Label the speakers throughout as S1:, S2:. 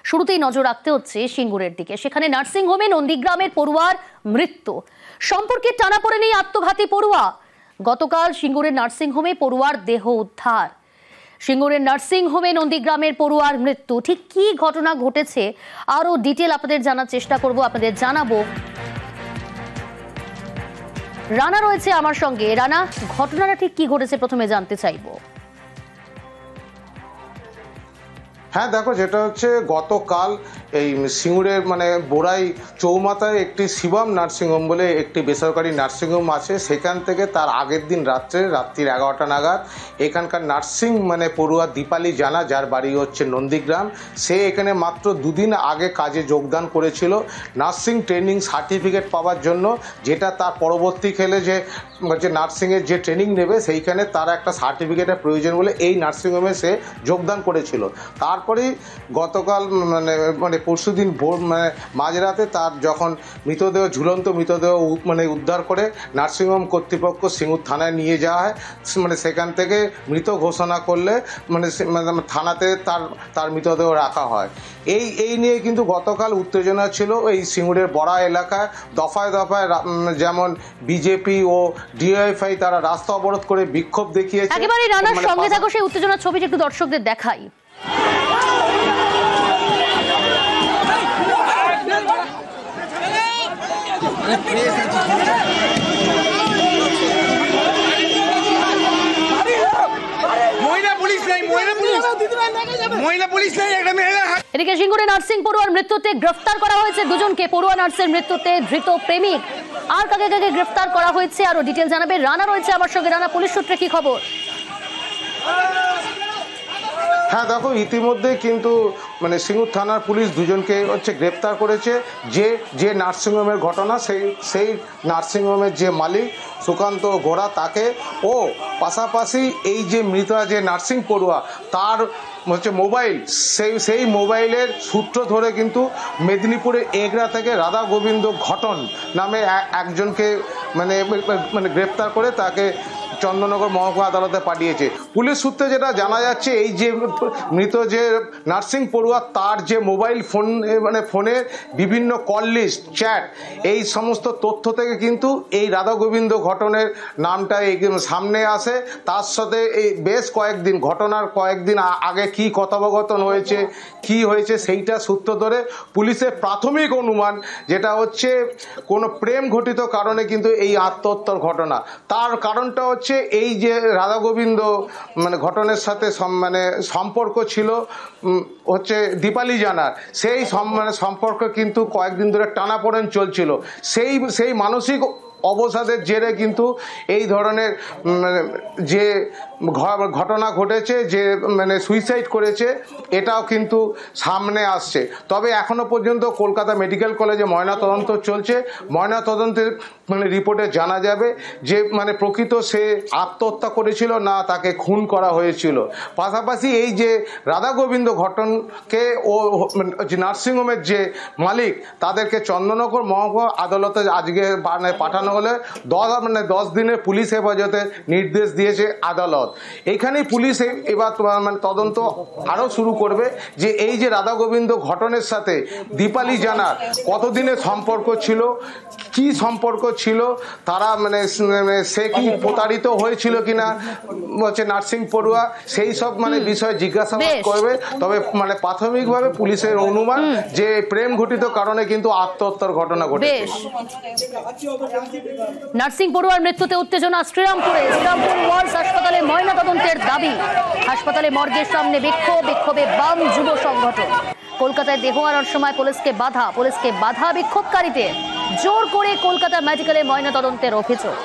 S1: শুরুতেই নজর রাখতে হচ্ছে সিঙ্গুরের দিকে। সেখানে নার্সিংহোমে নন্দীগ্রামের পড়ুয়ার মৃত্যু সম্পর্কে টানাপোড়েনেই আত্মঘাতী পড়ুয়া। গতকাল সিঙ্গুরের নার্সিংহোমে পড়ুয়ার দেহ উদ্ধার। সিঙ্গুরের নার্সিংহোমে নন্দীগ্রামের পড়ুয়ার মৃত্যু, ঠিক কি ঘটনা ঘটেছে আরো ডিটেল আপনাদের জানার চেষ্টা করব, আপনাদের জানাবো। রানা রয়েছে আমার সঙ্গে। রানা, ঘটনাটা ঠিক কি ঘটেছে প্রথমে জানতে চাইবো।
S2: হ্যাঁ দেখো, যেটা হচ্ছে গতকাল এই সিঙ্গুরের বোরাই চৌমাথায় একটি শিবম নার্সিংহোম বলে একটি বেসরকারি নার্সিংহোম আছে। সেখান থেকে তার আগের দিন রাত্রির 11টা নাগাদ এখানকার নার্সিং পড়ুয়া দীপালি জানা, যার বাড়ি হচ্ছে নন্দীগ্রাম, সে এখানে মাত্র দুদিন আগে কাজে যোগদান করেছিল নার্সিং ট্রেনিং সার্টিফিকেট পাওয়ার জন্য, যেটা তার পরবর্তীকালে যে নার্সিংয়ের যে ট্রেনিং নেবে সেইখানে তার একটা সার্টিফিকেটের প্রয়োজন বলে এই নার্সিংহোমে সে যোগদান করেছিল। তারপরেই গতকাল পরশুদিন ভোর মাঝরাতে তার যখন মৃতদেহ, ঝুলন্ত মৃতদেহ উদ্ধার করে নার্সিংহোম কর্তৃপক্ষ সিঙ্গুর থানায় নিয়ে যাওয়া হয়। সেখান থেকে মৃত ঘোষণা করলে থানাতে তার মৃতদেহ রাখা হয়। এই নিয়ে কিন্তু গতকাল উত্তেজনা ছিল এই সিঙ্গুরের বড়া এলাকায়। দফায় দফায় যেমন বিজেপি ও ডিওএফআই তারা রাস্তা অবরোধ করে বিক্ষোভ দেখিয়েছে।
S1: একেবারে রানার সঙ্গে থাকো, সেই উত্তেজনার ছবিটা একটু দর্শকদের দেখাই। এদিকে সিঙ্গুরে নার্সিং পড়ুয়ার মৃত্যুতে গ্রেফতার করা হয়েছে দুজনকে। পড়ুয়া নার্সের মৃত্যুতে ধৃত প্রেমিক আর কাকে কাকে গ্রেফতার করা হয়েছে আরো ডিটেল জানাবে রানা রয়েছে আমার সঙ্গে। রানা, পুলিশ সূত্রে কি খবর?
S2: হ্যাঁ দেখো, ইতিমধ্যে কিন্তু সিঙ্গুর থানার পুলিশ দুজনকে গ্রেপ্তার করেছে। যে নার্সিংহোমের ঘটনা, সেই নার্সিংহোমের যে মালিক সুকান্ত গোড়া তাকে, ও পাশাপাশি এই যে মৃত যে নার্সিং পড়ুয়া তার মোবাইল, সেই মোবাইলের সূত্র ধরে কিন্তু মেদিনীপুরের এগরা থেকে রাধা গোবিন্দ ঘটন নামে একজনকে গ্রেপ্তার করে তাকে চন্দননগর মহকুমা আদালতে পাঠিয়েছে। পুলিশ সূত্রে যেটা জানা যাচ্ছে, এই যে মৃত যে নার্সিং পড়ুয়া তার যে মোবাইল ফোন ফোনের বিভিন্ন কল লিস্ট, চ্যাট, এই সমস্ত তথ্য থেকে কিন্তু এই রাধা গোবিন্দ ঘটনের নামটা সামনে আসে। তার সাথে এই বেশ কয়েকদিন, ঘটনার কয়েকদিন আগে কি কথোপকথন হয়েছে, কি হয়েছে, সেইটা সূত্র ধরে পুলিশের প্রাথমিক অনুমান যেটা হচ্ছে কোনো প্রেম ঘটিত কারণে কিন্তু এই আত্মহত্যার ঘটনা। তার কারণটা হচ্ছে এই যে রাধা গোবিন্দ ঘটনের সাথে সম্পর্ক ছিল হচ্ছে দীপালি জানার, সেই সম্পর্ক কিন্তু কয়েকদিন ধরে টানাপোড়েন চলছিল। সেই মানসিক অবসাদের জেরে কিন্তু এই ধরনের যে ঘটনা ঘটেছে, যে সুইসাইড করেছে, এটাও কিন্তু সামনে আসছে। তবে এখনো পর্যন্ত কলকাতা মেডিকেল কলেজে ময়নাতদন্ত চলছে। ময়নাতদন্তের রিপোর্টে জানা যাবে যে প্রকৃত সে আত্মহত্যা করেছিল না তাকে খুন করা হয়েছিল। পাশাপাশি এই যে রাধা গোবিন্দ ঘটনকে ও নার্সিংহোমের যে মালিক তাদেরকে চন্দননগর মহকুমা আদালতে আজকে পাঠানো হলে 10 দিনের পুলিশ হেফাজতের নির্দেশ দিয়েছে আদালত। এইখানেই পুলিশ এবার তদন্ত আরও শুরু করবে যে এই যে রাধা গোবিন্দ ঘটনের সাথে দীপালি জানার কতদিনের সম্পর্ক ছিল, কি সম্পর্ক ছিল, তারা সে কি প্রতারিত হয়েছিল কিনা নার্সিং পড়ুয়া, সেই সব বিষয়ে জিজ্ঞাসাবাদ করবে। তবে প্রাথমিকভাবে পুলিশের অনুমান যে প্রেম ঘটিত কারণে কিন্তু আত্মহত্যার ঘটনা ঘটেছে।
S1: নার্সিং পড়ুয়ার মৃত্যুতে উত্তেজনা শ্রীরামপুর ওয়ার্লস হাসপাতালে ময়নাতদন্তের দাবি। হাসপাতালে মর্গের সামনে বিক্ষোভে বাম যুব সংগঠন। কলকাতায় দেহ আনার সময় পুলিশকে বাধা বিক্ষোভকারীদের, জোর করে কলকাতা মেডিকেলে ময়নাতদন্তের অভিযোগ।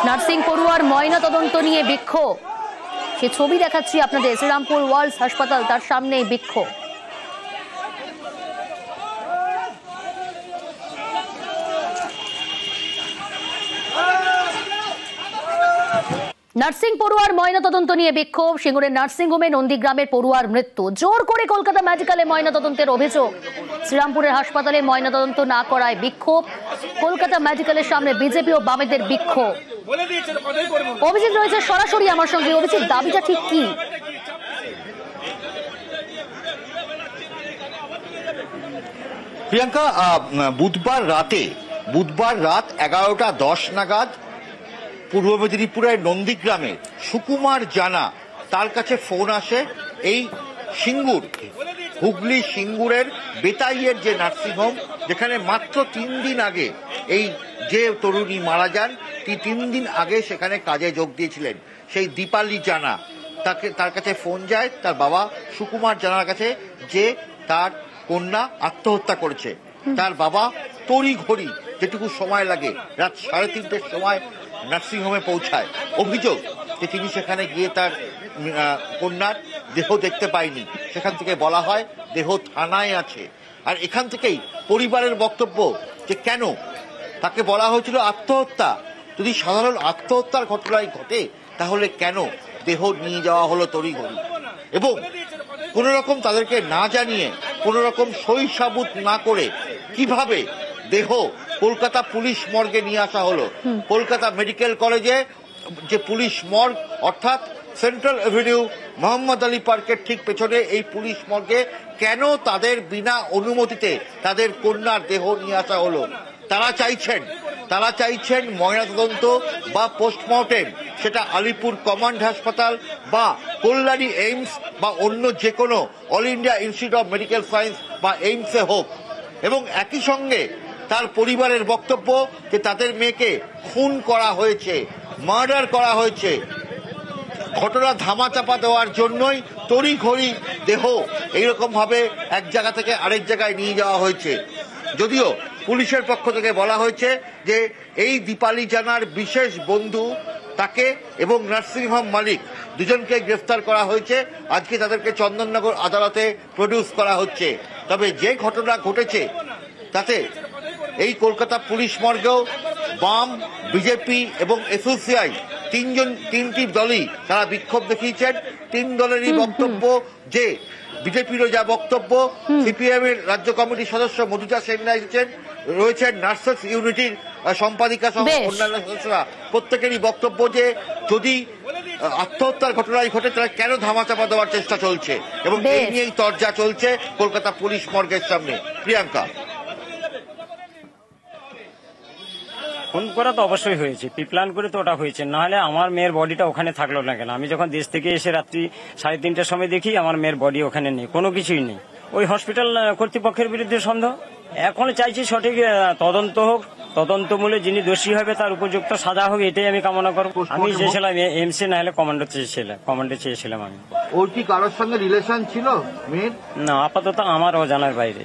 S1: নার্সিং পড়ুয়ার ময়নাতদন্ত নিয়ে বিক্ষোভ, সে ছবি দেখাচ্ছি আপনাদের। শ্রীরামপুর ওয়ার্লস হাসপাতাল, তার সামনে বিক্ষোভ। নার্সিং পড়ুয়ার ময়নাতদন্ত নিয়ে বিক্ষোভ। সিঙ্গুরের নার্সিংহোমে নন্দীগ্রামের পড়ুয়ার মৃত্যু। জোর করে কলকাতা মেডিকেলে ময়নাতদন্তের অভিযোগ। শ্রীরামপুরের হাসপাতালে ময়নাতদন্ত না করায় বিক্ষোভ। কলকাতা মেডিকেলের সামনে বিজেপি ও বামেদের বিক্ষোভ। অভিজিৎ রয়েছে সরাসরি আমার সঙ্গে। অভিজিৎ, দাবিটা ঠিক কি?
S3: প্রিয়াঙ্কা, বুধবার রাত 11:10 নাগাদ পূর্ব মেদিনীপুরের নন্দীগ্রামে সুকুমার জানা তার কাছে ফোন আসে। এই হুগলি সিঙ্গুরের বেতাইয়ের যে নার্সিংহোম, যেখানে মাত্র 3 দিন আগে এই যে তরুণী মারা যান, 3 দিন আগে সেখানে কাজে যোগ দিয়েছিলেন সেই দীপালি জানা, তার কাছে ফোন যায় তার বাবা সুকুমার জানার কাছে যে তার কন্যা আত্মহত্যা করেছে। তার বাবা তড়িঘড়ি যেটুকু সময় লাগে রাত 3:30টার সময় নার্সিংহোমে পৌঁছায়। অভিযোগ যে তিনি সেখানে গিয়ে তার কন্যার দেহ দেখতে পায়নি। সেখান থেকে বলা হয় দেহ থানায় আছে। আর এখান থেকেই পরিবারের বক্তব্য যে কেন তাকে বলা হয়েছিল আত্মহত্যা। যদি সাধারণ আত্মহত্যার ঘটনায় ঘটে তাহলে কেন দেহ নিয়ে যাওয়া হলো তড়িঘড়ি, এবং কোন রকম তাদেরকে না জানিয়ে, কোন রকম সই সাবুত না করে কিভাবে দেহ কলকাতা পুলিশ মর্গে নিয়ে আসা হলো। কলকাতা মেডিকেল কলেজে যে পুলিশ মর্গ, অর্থাৎ সেন্ট্রাল এভিনিউ মোহাম্মদ আলী পার্কের ঠিক পেছনে এই পুলিশ মর্গে কেন তাদের বিনা অনুমতিতে তাদের কন্যার দেহ নিয়ে আসা হলো? তারা চাইছেন ময়নাতদন্ত বা পোস্টমর্টেম সেটা আলিপুর কমান্ড হাসপাতাল বা কল্যাণী এইমস বা অন্য যে কোনো all India institute of medical science বা এইমসে হোক। এবং একই সঙ্গে তার পরিবারের বক্তব্য যে তাদের মেয়েকে খুন করা হয়েছে, মার্ডার করা হয়েছে। ঘটনা ধামাচাপা দেওয়ার জন্যই তড়িঘড়ি দেহ এইরকম ভাবে এক জায়গা থেকে আরেক জায়গায় নিয়ে যাওয়া হয়েছে। যদিও পুলিশের পক্ষ থেকে বলা হয়েছে যে এই দীপালি জানার বিশেষ বন্ধু তাকে এবং নার্সিংহোম মালিক দুজনকে গ্রেফতার করা হয়েছে। আজকে তাদেরকে চন্দননগর আদালতে প্রডিউস করা হচ্ছে। তবে যে ঘটনা ঘটেছে তাতে এই কলকাতা পুলিশ মর্গেও বাম, বিজেপি এবং এসোসিয়াই তিনটি দলই তারা বিক্ষোভ দেখিয়েছেন। 3 দলেরই বক্তব্য যে বিজেপিরও যা বক্তব্য, সিপিএম এর রাজ্য কমিটির সদস্য মধুজা সেনরা এসেছেন, রয়েছেন নার্সেস ইউনিটির সম্পাদিকা সহ অন্যান্য সদস্যরা, প্রত্যেকেরই বক্তব্য যে যদি আত্মহত্যার ঘটনায় ঘটে তাহলে কেন ধামাচাপা দেওয়ার চেষ্টা চলছে, এবং এই নিয়েই তরজা চলছে কলকাতা পুলিশ মর্গের সামনে। প্রিয়াঙ্কা,
S4: ফোন করা তো অবশ্যই হয়েছে, প্রিপ্ল্যান করে তো ওটা হয়েছে, নাহলে আমার মেয়ের বডিটা ওখানে থাকলো না কেন? আমি যখন দেশ থেকে এসে রাত্রি 3:30টার সময় দেখি আমার মেয়ের বডি ওখানে নেই, কোনো কিছুই নেই। ওই হসপিটাল কর্তৃপক্ষের বিরুদ্ধে সন্দেহ। এখন চাইছি সঠিক তদন্ত হোক, তদন্তমূলক যিনি দোষী হবে তার উপযুক্ত সাজা হোক, এটাই আমি কামনা করবো। আমি চেয়েছিলাম এমসি না হলে কমান্ডে চেয়েছিলাম আমি।
S3: ওর কি কারোর সঙ্গে রিলেশন ছিল মেয়ের?
S4: না, আপাতত আমার অজানার বাইরে।